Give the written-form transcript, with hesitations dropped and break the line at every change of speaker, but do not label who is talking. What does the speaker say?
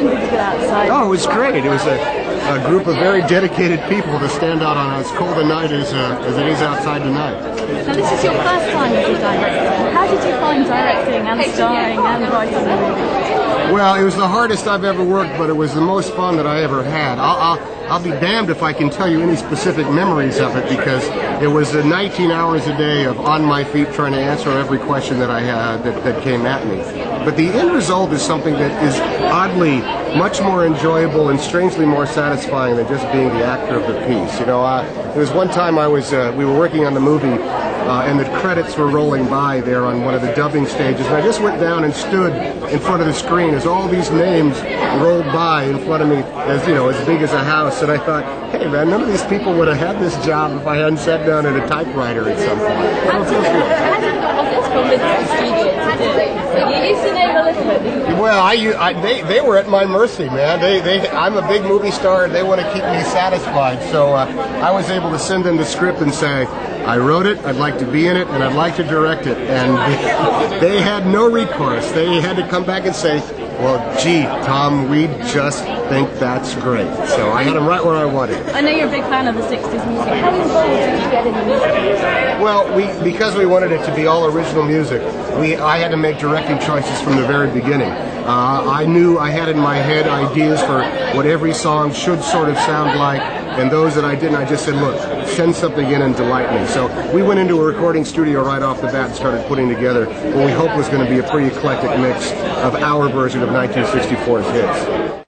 reception did you get outside?
Oh, it was great. It was a group of very dedicated people to stand out on as cold a night as it is outside tonight.
Now this is your first time as a director. How did you find directing and starring and writing a movie?
Well, it was the hardest I've ever worked, but it was the most fun that I ever had. I'll be damned if I can tell you any specific memories of it, because it was 19 hours a day of on my feet trying to answer every question that I had that came at me. But the end result is something that is oddly much more enjoyable and strangely more satisfying than just being the actor of the piece. You know, there was one time we were working on the movie, and the credits were rolling by there on one of the dubbing stages, and I just went down and stood in front of the screen as all these names rolled by in front of me, as you know, as big as a house, and I thought, hey man, none of these people would have had this job if I hadn't sat down at a typewriter at some point.
How difficult was it to come into the studio to do? You used to name a little bit, didn't you?
Well, they were at my mercy, man. I'm a big movie star, and they want to keep me satisfied, so I was able to send them the script and say, I wrote it, I'd like to be in it, and I'd like to direct it. And they had no recourse. They had to come back and say, well, gee, Tom, we just think that's great. So I had them right where I wanted.
I know you're a big fan of the 60s music. How involved did you get in the music?
Well, because we wanted it to be all original music, I had to make directing choices from the very beginning. I knew I had in my head ideas for what every song should sort of sound like, and those that I didn't, I just said, look, send something in and delight me. So we went into a recording studio right off the bat and started putting together what we hoped was going to be a pretty eclectic mix of our version of 1964's hits.